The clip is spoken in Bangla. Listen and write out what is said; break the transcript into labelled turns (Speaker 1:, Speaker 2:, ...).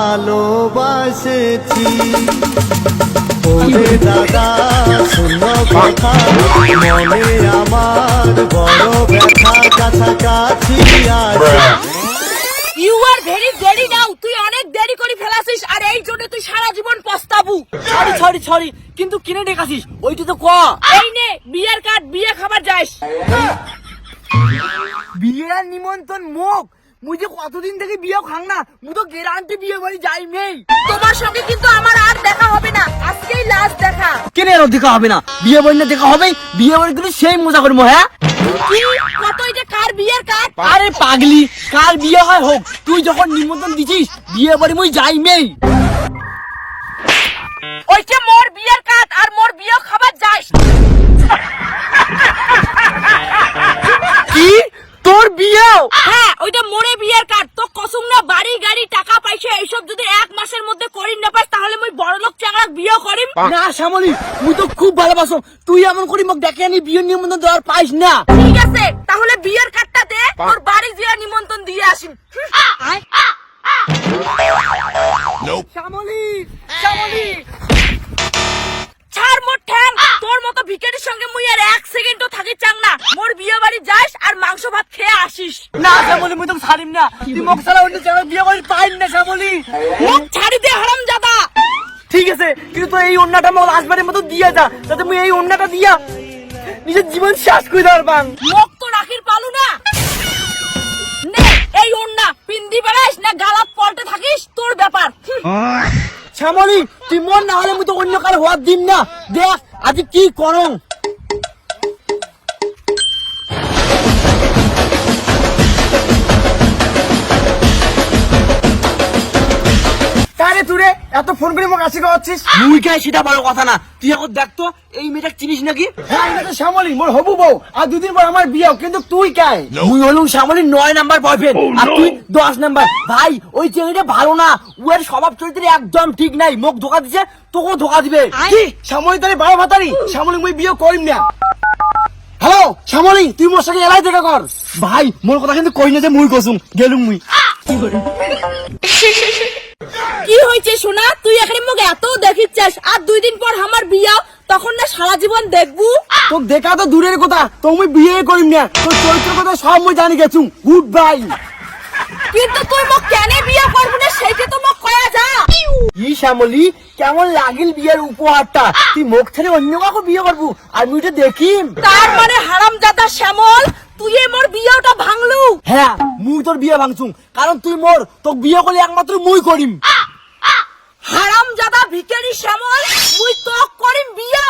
Speaker 1: ভালোবাসেছি ওরে দাদা শূন্য কথা মনে আমার বড় ব্যথা কাছাকাছি আছে।
Speaker 2: ইউ আর ভেরি দেরি নাও, তুই অনেক দেরি করে ফেলাছিস আর এই জন্য তুই সারা জীবন পস্তাবু।
Speaker 3: সরি কিন্তু কিনে ডেকাছিস ওইটা তো ক।
Speaker 2: এই নে বিয়ের কার্ড, বিয়ে খাবার যাস।
Speaker 3: বিয়ের নিমন্ত্রণ মুখ মুই যে কতদিন থেকে বিয়ে খাং না, মুই তো গ্যারান্টি বিয়ে বাড়ি যাই নেই।
Speaker 2: তোমার সঙ্গে কিন্তু আমার আর দেখা হবে না, আজকেই লাস্ট দেখা।
Speaker 3: কেন আর দেখা হবে না? বিয়ে বাড়ি না দেখা হবে, বিয়ে বাড়ি কিন্তু সেই মজা করবো। হ্যাঁ
Speaker 2: কি কত এটা কার বিয়ের কার্ড?
Speaker 3: আরে পাগলি, কার বিয়ে হয় হোক, তুই যখন নিমন্ত্রণ দিছিস বিয়ে বাড়ি মুই যাই নেই।
Speaker 2: ওইটা মোর বিয়ের কার্ড আর মোর বিয়ে খাবার যাস।
Speaker 3: কি তোর বিয়ে?
Speaker 2: হ্যাঁ ওইটা মোরে বিয়ের কার্ড। তো কসুম না বাড়ি গাড়ি টাকা পয়সা এইসব যদি এক মাসের মধ্যে করিম না পাস তাহলে মুই বড়লোক চাকরাক বিয়ে করিম
Speaker 3: না শ্যামলী, মুই তো খুব ভালোবাসো, তুই এমন করি মোক দেখে আনি বিয়ের নিমন্ত্রণ দেওয়ার পাইস না।
Speaker 2: ঠিক আছে তাহলে বিয়ের কার্ডটা দে, তোর বাড়ি গিয়ে নিমন্ত্রণ দিয়ে আসিম।
Speaker 3: শ্যামলী
Speaker 2: ছাড় মোর ঠ্যাং, তোর মতো ভিখারির সঙ্গে মুই আর এক সেকেন্ডও থাকি চাং না। মোর বিয়ে বাড়ি যাস আর মাংস ভাত খেয়ে আসিস।
Speaker 3: না শ্যামলী, মুই তো ছাড়িম না, তুই মোক ছাড়া অন্য জায়গায় বিয়ে বাড়ি পাইন না শ্যামলী।
Speaker 2: মুখ ছাড়ি দে হারামজাদা।
Speaker 3: ঠিক আছে কিন্তু তুই এই অন্যটা মোক আসবারের মতো দিয়ে যা, যাতে মুই এই অন্যটা দিয়া নিজের জীবন শেষ করে দেওয়ার পাং।
Speaker 2: মুখ তো রাখির পালু না। নে এই ওন্না পিন্দি বেড়াইস না গালাত পল্টে থাকিস, তোর ব্যাপার।
Speaker 3: শ্যামলী তুই মন না হলে মুই তো অন্য কারো হওয়ার দিন না। দেখ আজ কি করং। কারে তুরে এত ফোন করে মোক আসি খাওয়াচ্ছিস? মুই কে সেটা বড় কথা না, তুই এখন দেখ তো এই মেয়েটা চিনিস নাকি? হ্যাঁ এটা তো শ্যামলী, মোর হবু বউ, আর দুদিন পর আমার বিয়ে, কিন্তু তুই কে? মুই হলুম শ্যামলীর 9 নাম্বার বয়ফ্রেন্ড আর তুই 10 নাম্বার। ভাই ওই ছেলেটা ভালো না, ওর স্বভাব চরিত্র একদম ঠিক নাই, মোক ধোকা দিছে, তোকেও ধোকা দিবে। কি শ্যামলী তারে বারো ভাতারি? শ্যামলী মুই বিয়ে করিম না। হ্যালো শ্যামলী, তুই মোর সাথে এলাই দেখা কর। ভাই মোর কথা কিন্তু কই না যে মুই কসুম গেলুম মুই।
Speaker 2: কি হয়েছে সোনা, তুই এখানে মুখ এত দেখিচ্ছিস আর 2 দিন পর আমার বিয়া, তখন না সারা জীবন দেখবু।
Speaker 3: তোকে দেখা তো দূরের কথা, তো মুই বিয়ে করিম না, তোর চরিত্র কথা সব মুই জানি গেছু। Good bye.
Speaker 2: কিন্তু তুই মোক কেন বিয়া করবি না সেইটা তো মোক কয়া যা।
Speaker 3: ই শ্যামলী কেমন লাগিল বিয়ের উপহারটা? তুই মুখ ছেড়ে অন্য কাউকে বিয়ে করবো আর মুই তো দেখিম।
Speaker 2: তার মানে হারামজাদা শ্যামল, তুই মোর বিয়েটা ভাঙলু।
Speaker 3: হ্যাঁ মুই তোর বিয়ে ভাঙছুম, কারণ তুই মোর, তোকে বিয়ে করলে একমাত্র মুই করিম।
Speaker 2: হারামজাদা ভিখারি শ্যামল, মুই তো করিম বিয়া।